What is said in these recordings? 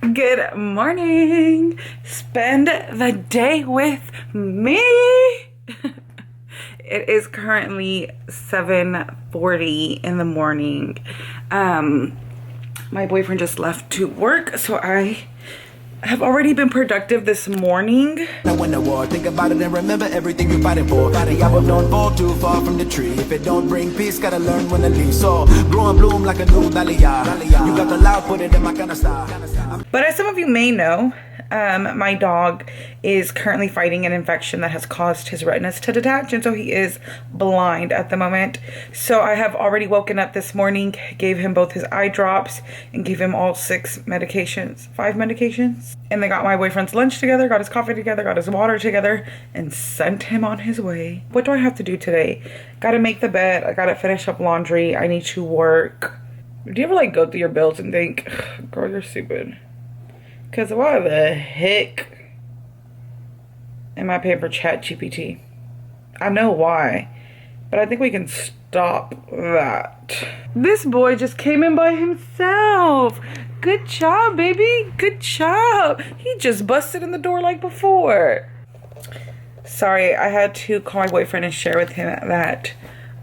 Good morning. Spend the day with me. It is currently 7:40 in the morning. My boyfriend just left to work, so I have already been productive this morning. I win the war, think about it and remember everything you fighting for. The apple don't fall too far from the tree. If it don't bring peace, gotta learn when to leave. So grow and bloom like a new Dahlia. You got the loud, put it in my kind of style. But as some of you may know, my dog is currently fighting an infection that has caused his retinas to detach, and so he is blind at the moment. So I have already woken up this morning, gave him both his eye drops, and gave him all 5 medications. And they got my boyfriend's lunch together, got his coffee together, got his water together, and sent him on his way. What do I have to do today? Gotta make the bed, I gotta finish up laundry, I need to work. Do you ever go through your bills and think, girl, you're stupid? Because why the heck am I paying for ChatGPT? I know why, but I think we can stop that. This boy just came in by himself. Good job, baby. Good job. He just busted in the door like before. Sorry, I had to call my boyfriend and share with him that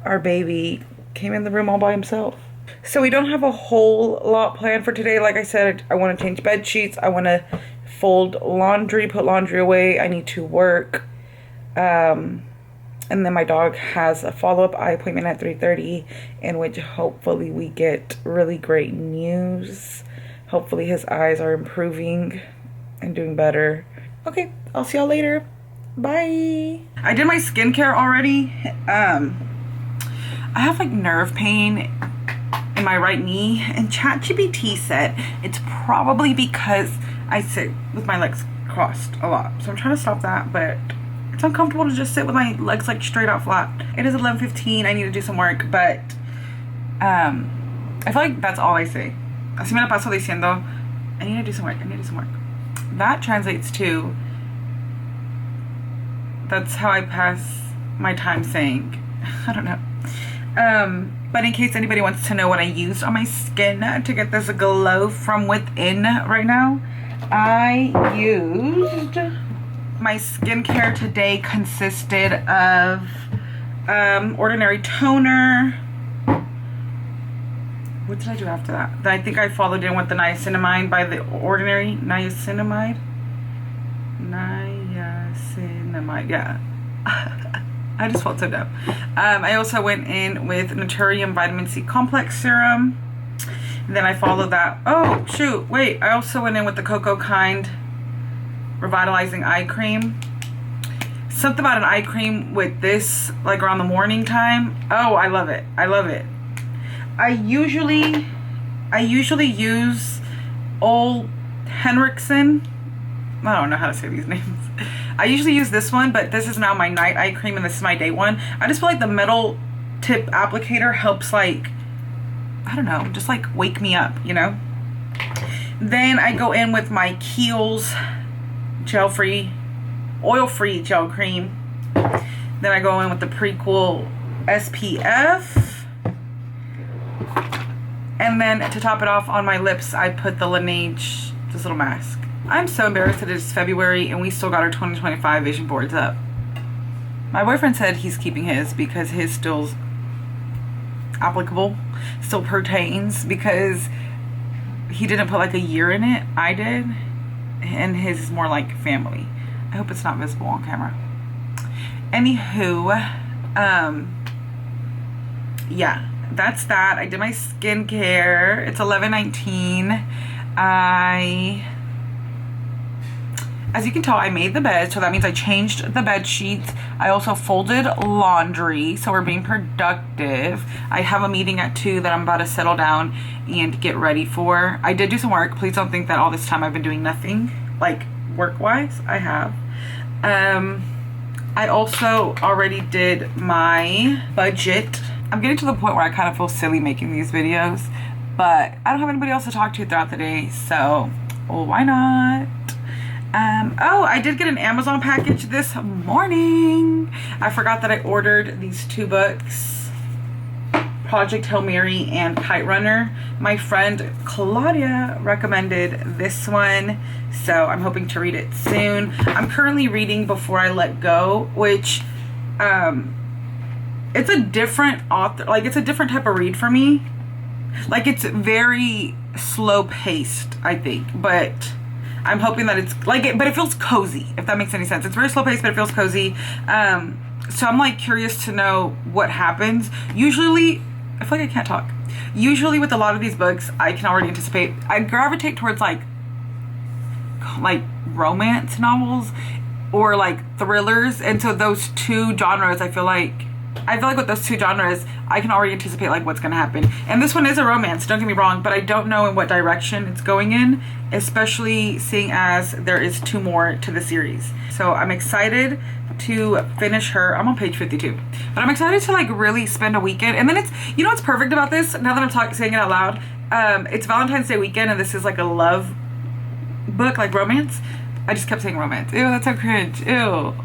our baby came in the room all by himself. So we don't have a whole lot planned for today. Like I said, I want to change bed sheets. I want to fold laundry, put laundry away. I need to work. And then my dog has a follow-up eye appointment at 3:30, in which hopefully we get really great news. Hopefully his eyes are improving and doing better. Okay, I'll see y'all later. Bye. I did my skincare already. I have nerve pain in my right knee, and ChatGPT said it's probably because I sit with my legs crossed a lot. So I'm trying to stop that, but it's uncomfortable to just sit with my legs straight out flat. It is 11:15. I need to do some work, but I feel like that's all I say. Así me la paso diciendo, I need to do some work. I need to do some work. That translates to, that's how I pass my time saying, I don't know. But in case anybody wants to know what I used on my skin to get this glow from within right now, I used, my skincare today consisted of ordinary toner. What did I do after that? Then I think I followed in with the niacinamide by the Ordinary. Niacinamide, yeah. I just felt so dumb. I also went in with Naturium Vitamin C Complex Serum. And then I followed that. Oh, shoot. Wait. I also went in with the Cocoa Kind Revitalizing Eye Cream. Something about an eye cream with this, around the morning time. Oh, I love it. I love it. I usually use Old Henriksen. I don't know how to say these names. I usually use this one, but this is now my night eye cream, and this is my day one. I just feel like the metal tip applicator helps, I don't know, just wake me up, you know? Then I go in with my Kiehl's oil-free gel cream. Then I go in with the Prequel SPF. And then to top it off on my lips, I put the Laneige, this little mask. I'm so embarrassed that it's February and we still got our 2025 vision boards up. My boyfriend said he's keeping his because his still's applicable, still pertains, because he didn't put a year in it. I did, and his is more like family. I hope it's not visible on camera. Anywho, yeah, that's that. I did my skincare. It's 11:19. As you can tell, I made the bed, so that means I changed the bed sheets. I also folded laundry, so we're being productive. I have a meeting at 2 that I'm about to settle down and get ready for. I did do some work. Please don't think that all this time I've been doing nothing, work-wise. I have. I also already did my budget. I'm getting to the point where I kind of feel silly making these videos, but I don't have anybody else to talk to throughout the day, so why not? Oh, I did get an Amazon package this morning. I forgot that I ordered these 2 books. Project Hail Mary and Kite Runner. My friend Claudia recommended this one, so I'm hoping to read it soon. I'm currently reading Before I Let Go, which it's a different author, like it's a different type of read for me. Like it's very slow paced, I think, but I'm hoping that it's like it, but it feels cozy, if that makes any sense. It's very slow paced, but it feels cozy. So I'm like curious to know what happens. Usually, I feel like I can't talk. Usually with a lot of these books, I can already anticipate. I gravitate towards like romance novels or like thrillers. And so those two genres, I feel like with those two genres, I can already anticipate like what's going to happen. And this one is a romance, don't get me wrong, but I don't know in what direction it's going in, especially seeing as there is 2 more to the series. So I'm excited to finish her. I'm on page 52, but I'm excited to like really spend a weekend. And then it's, you know what's perfect about this, now that I'm saying it out loud, it's Valentine's Day weekend, and this is like a love book, like romance. I just kept saying romance. Ew, that's so cringe. Ew.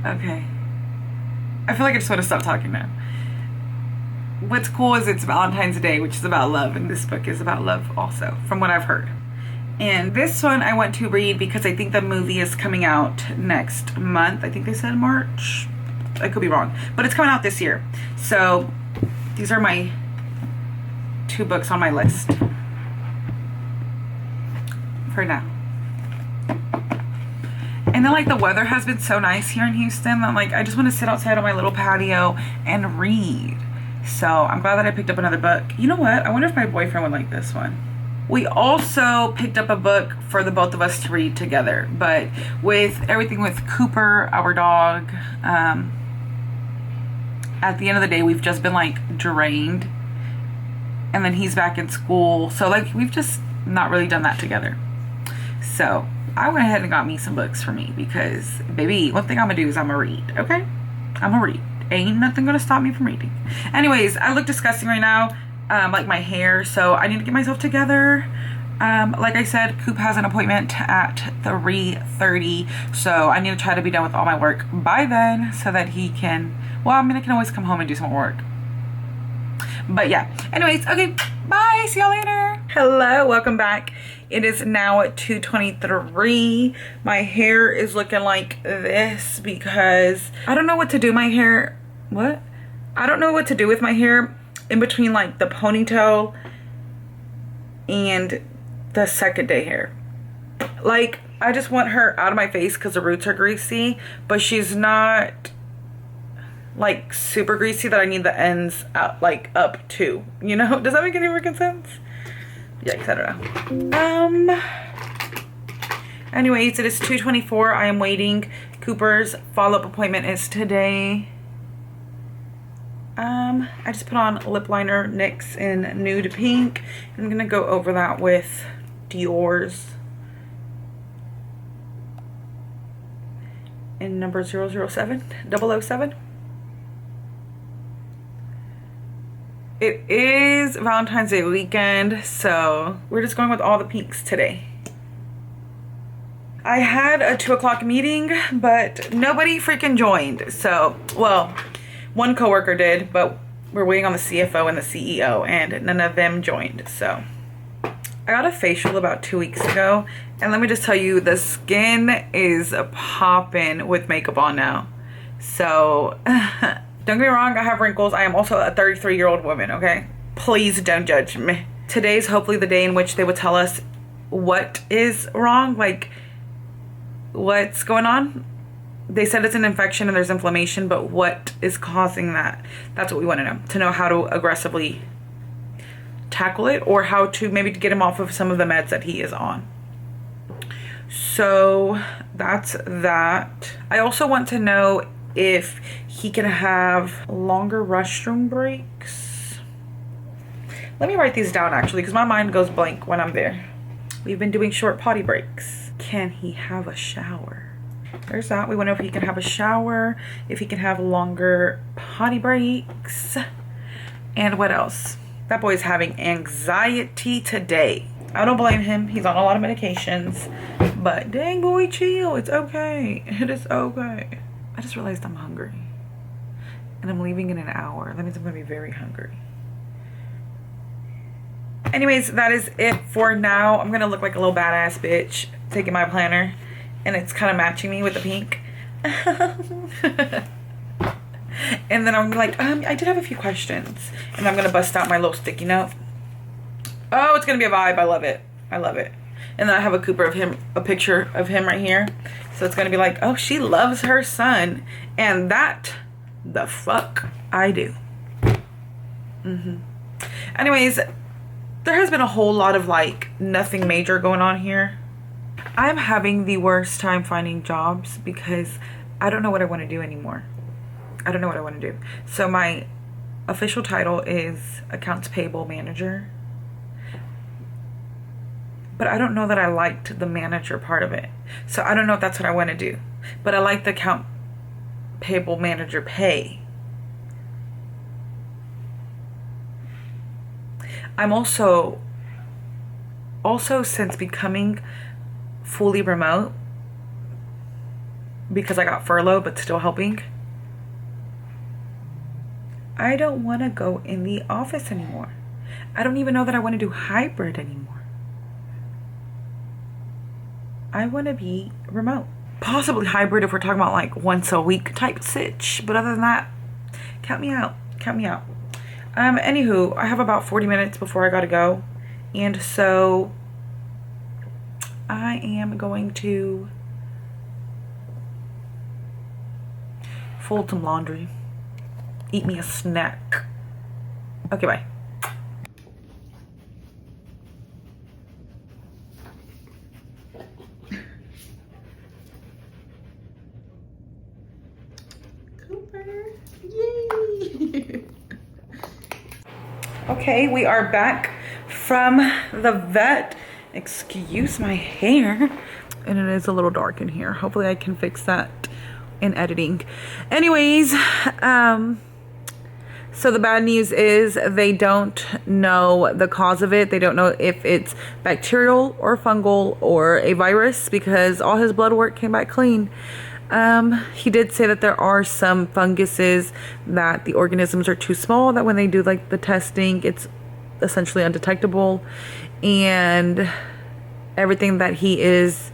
Okay, I feel like I just want to stop talking now. What's cool is it's Valentine's Day, which is about love, and this book is about love also, from what I've heard. And this one I want to read because I think the movie is coming out next month. I think they said March. I could be wrong, but it's coming out this year. So these are my 2 books on my list for now. And then like the weather has been so nice here in Houston that like I just want to sit outside on my little patio and read. So I'm glad that I picked up another book. You know what? I wonder if my boyfriend would like this one. We also picked up a book for the both of us to read together, but with everything with Cooper, our dog, at the end of the day, we've just been like drained, and then he's back in school. So like we've just not really done that together. So I went ahead and got me some books for me because, baby, one thing I'm gonna do is I'm gonna read, okay? I'm gonna read. Ain't nothing gonna stop me from reading. Anyways, I look disgusting right now, like my hair, so I need to get myself together. Like I said, Coop has an appointment at 3:30, so I need to try to be done with all my work by then so that he can, well, I mean, I can always come home and do some more work. But yeah, anyways, okay, bye, see y'all later. Hello, welcome back. It is now at 2:23. My hair is looking like this because I don't know what to do my hair. What? I don't know what to do with my hair in between like the ponytail and the second day hair. Like, I just want her out of my face because the roots are greasy, but she's not like super greasy that I need the ends out, like up too, you know? Does that make any freaking sense? Yikes, I don't know. Anyways, it is 2:24. I am waiting. Cooper's follow-up appointment is today. I just put on lip liner NYX in nude pink. I'm gonna go over that with Dior's in number 007. It is Valentine's Day weekend, so we're just going with all the pinks today. I had a 2 o'clock meeting, but nobody freaking joined. So, well, one coworker did, but we're waiting on the CFO and the CEO, and none of them joined. So I got a facial about 2 weeks ago, and let me just tell you, the skin is popping with makeup on now. So don't get me wrong, I have wrinkles. I am also a 33-year-old woman, okay? Please don't judge me. Today's hopefully the day in which they will tell us what is wrong, like what's going on. They said it's an infection and there's inflammation, but what is causing that? That's what we want to know how to aggressively tackle it, or how to maybe get him off of some of the meds that he is on. So that's that. I also want to know if he can have longer restroom breaks. Let me write these down actually, because my mind goes blank when I'm there. We've been doing short potty breaks. Can he have a shower? There's that. We want to know if he can have a shower, if he can have longer potty breaks, and what else? That boy's having anxiety today. I don't blame him. He's on a lot of medications, but dang boy, chill. It's okay. It is okay. I just realized I'm hungry. and I'm leaving in an hour. That means I'm gonna be very hungry. Anyways, that is it for now. I'm gonna look like a little badass bitch taking my planner, and it's kind of matching me with the pink. And then I'm like, I did have a few questions, and I'm gonna bust out my little sticky note. Oh, it's gonna be a vibe. I love it. I love it. And then I have a picture of him right here. So it's gonna be like, oh, she loves her son, and that the fuck I do. Anyways, there has been a whole lot of like nothing major going on here. I'm having the worst time finding jobs because I don't know what I want to do anymore. I don't know what I want to do. So my official title is accounts payable manager, but I don't know that I liked the manager part of it. So I don't know if that's what I want to do, but I like the account payable manager pay. I'm also since becoming fully remote, because I got furloughed but still helping, I don't want to go in the office anymore. I don't even know that I want to do hybrid anymore. I want to be remote. Possibly hybrid if we're talking about like once a week type sitch. But other than that, count me out. Count me out. Anywho, I have about 40 minutes before I gotta go. And so I am going to fold some laundry. Eat me a snack. Okay, bye. Cooper. Yay! Okay, we are back from the vet. Excuse my hair. And it is a little dark in here. Hopefully I can fix that in editing. Anyways, so the bad news is they don't know the cause of it. They don't know if it's bacterial or fungal or a virus, because all his blood work came back clean. He did say that there are some funguses that the organisms are too small, that when they do like the testing, it's essentially undetectable, and everything that he is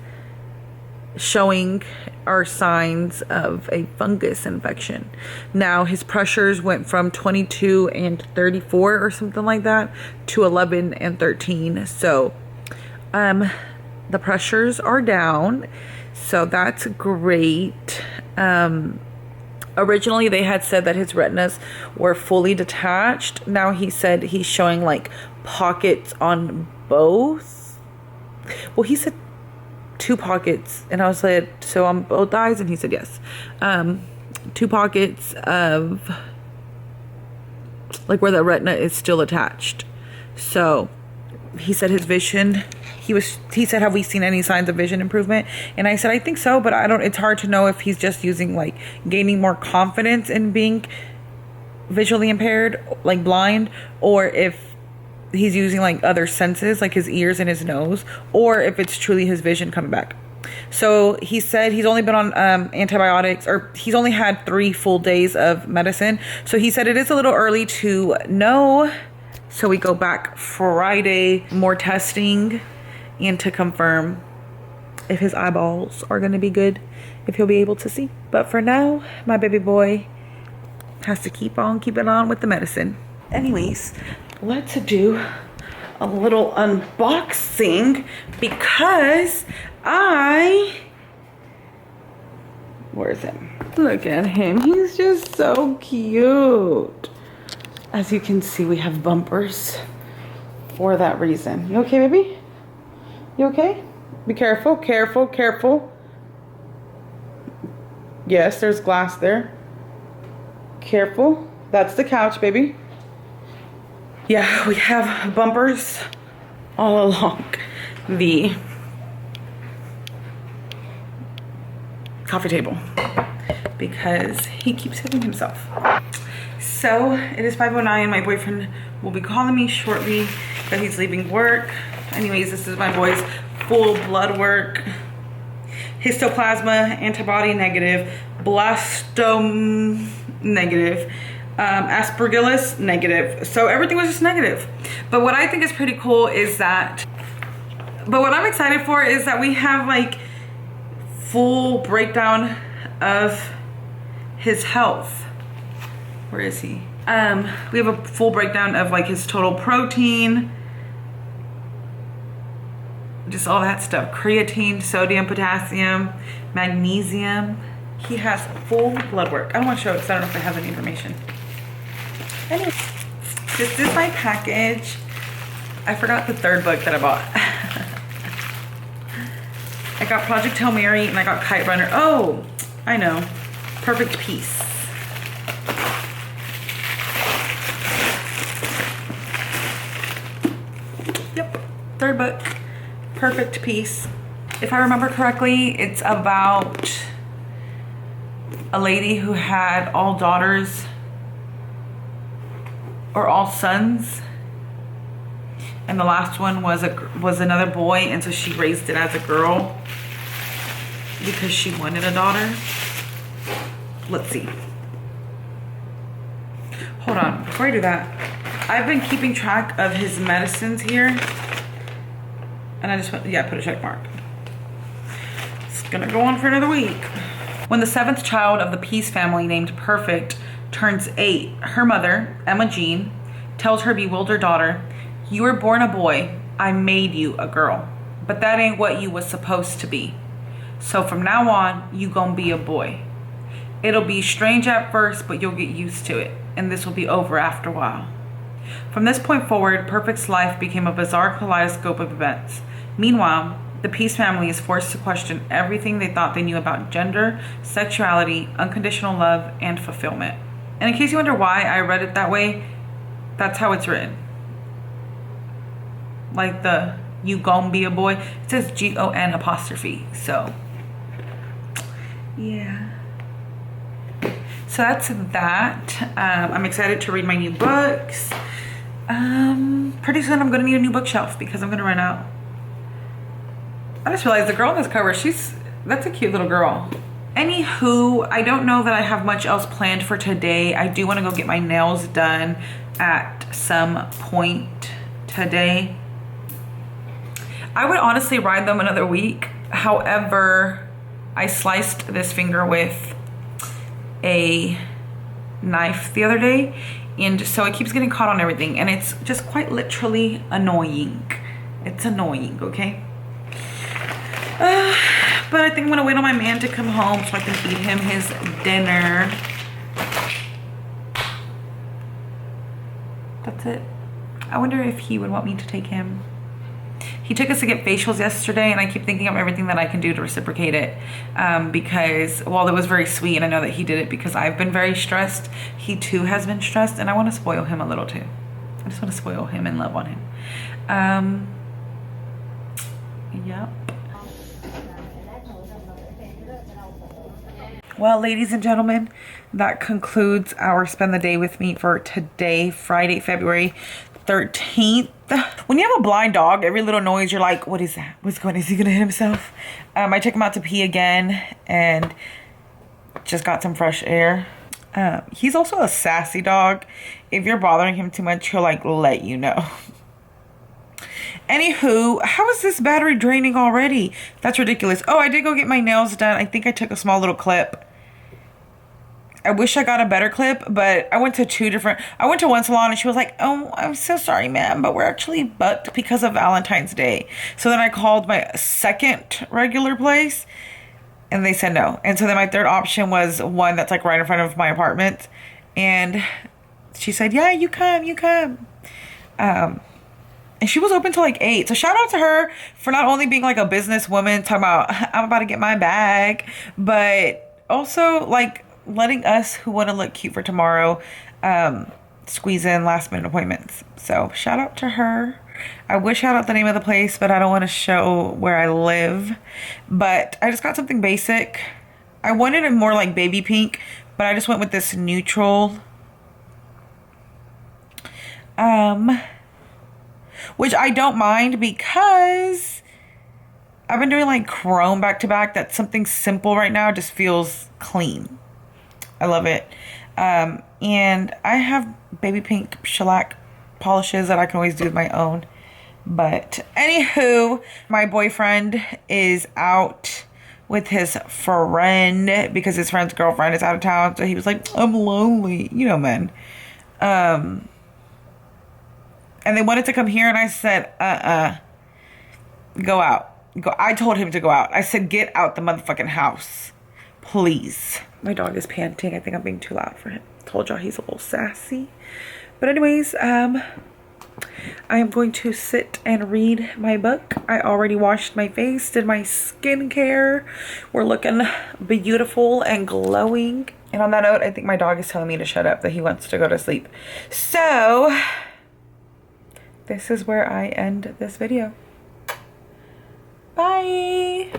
showing are signs of a fungus infection. Now his pressures went from 22 and 34 or something like that to 11 and 13. So the pressures are down, so that's great. Originally they had said that his retinas were fully detached. Now he said he's showing like pockets on both. Well, he said 2 pockets, and I was like, so on both eyes? And he said yes. 2 pockets of like where the retina is still attached. So he said his vision, he said, have we seen any signs of vision improvement? And I said, I think so, but it's hard to know if he's just using like gaining more confidence in being visually impaired, like blind, or if he's using like other senses, like his ears and his nose, or if it's truly his vision coming back. So he said he's only been on antibiotics, or he's only had 3 full days of medicine. So he said it is a little early to know. So we go back Friday, more testing, and to confirm if his eyeballs are going to be good, if he'll be able to see. But for now, my baby boy has to keep on keeping on with the medicine. Anyways, let's do a little unboxing, because where is him? Look at him. He's just so cute. As you can see, we have bumpers for that reason. You okay, baby? You okay? Be careful, careful, careful. Yes, there's glass there. Careful. That's the couch, baby. Yeah, we have bumpers all along the coffee table because he keeps hitting himself. So it is 5:09. My boyfriend will be calling me shortly that he's leaving work. Anyways, this is my boy's full blood work. Histoplasma, antibody negative, blastome, negative. Aspergillus, negative. So everything was just negative. But what I think is pretty cool is that, but what I'm excited for is that we have like full breakdown of his health. Where is he? We have a full breakdown of like his total protein, just all that stuff. Creatine, sodium, potassium, magnesium. He has full blood work. I don't want to show it because I don't know if it has any information. Anyway, this is my package. I forgot the third book that I bought. I got Project Hail Mary and I got Kite Runner. Oh, I know. Perfect Peace. Yep, third book. Perfect Peace. If I remember correctly, it's about a lady who had all daughters or all sons, and the last one was another boy, and so she raised it as a girl because she wanted a daughter. Let's see. Hold on, before I do that, I've been keeping track of his medicines here, and I just went, yeah, I put a check mark. It's gonna go on for another week. When the 7th child of the Peace family, named Perfect, turns 8, her mother, Emma Jean, tells her bewildered daughter, "You were born a boy. I made you a girl. But that ain't what you was supposed to be. So from now on, you gonna be a boy. It'll be strange at first, but you'll get used to it. And this will be over after a while." From this point forward, Perfect's life became a bizarre kaleidoscope of events. Meanwhile, the Peace family is forced to question everything they thought they knew about gender, sexuality, unconditional love, and fulfillment. And in case you wonder why I read it that way, that's how it's written. Like the "you gon' be a boy," it says Gon apostrophe. So yeah. So that's that. I'm excited to read my new books. Pretty soon I'm gonna need a new bookshelf because I'm gonna run out. I just realized the girl on this cover, that's a cute little girl. Anywho, I don't know that I have much else planned for today. I do want to go get my nails done at some point today. I would honestly ride them another week. However, I sliced this finger with a knife the other day, and so it keeps getting caught on everything, and it's just quite literally annoying. It's annoying, okay? But I think I'm gonna wait on my man to come home so I can feed him his dinner. That's it. I wonder if he would want me to take him. He took us to get facials yesterday, and I keep thinking of everything that I can do to reciprocate it, because while it was very sweet, and I know that he did it because I've been very stressed, he too has been stressed, and I want to spoil him a little too. I just want to spoil him and love on him. Yep. Well, ladies and gentlemen, that concludes our Spend the Day with Me for today, Friday, February 13th. When you have a blind dog, every little noise, you're like, what is that? What's going on? Is he going to hit himself? I took him out to pee again and just got some fresh air. He's also a sassy dog. If you're bothering him too much, he'll like let you know. Anywho, how is this battery draining already? That's ridiculous. Oh, I did go get my nails done. I think I took a small little clip. I wish I got a better clip, but I went to one salon and she was like, "Oh, I'm so sorry, ma'am, but we're actually booked because of Valentine's Day." So then I called my second regular place and they said no. And so then my third option was one that's like right in front of my apartment. And she said, "Yeah, you come. And she was open till like 8. So shout out to her for not only being like a businesswoman, talking about I'm about to get my bag, but also like letting us who want to look cute for tomorrow squeeze in last minute appointments. So shout out to her. I wish I had the name of the place, but I don't want to show where I live. But I just got something basic. I wanted it more like baby pink, but I just went with this neutral. Which I don't mind because I've been doing like chrome back to back. That's something simple right now. Just feels clean. I love it. And I have baby pink shellac polishes that I can always do with my own. But anywho, my boyfriend is out with his friend because his friend's girlfriend is out of town. So he was like, I'm lonely. You know, men. And they wanted to come here, and I said, go out. I told him to go out. I said, get out the motherfucking house, please. My dog is panting. I think I'm being too loud for him. Told y'all he's a little sassy. But anyways, I am going to sit and read my book. I already washed my face, did my skincare. We're looking beautiful and glowing. And on that note, I think my dog is telling me to shut up, that he wants to go to sleep. So this is where I end this video. Bye.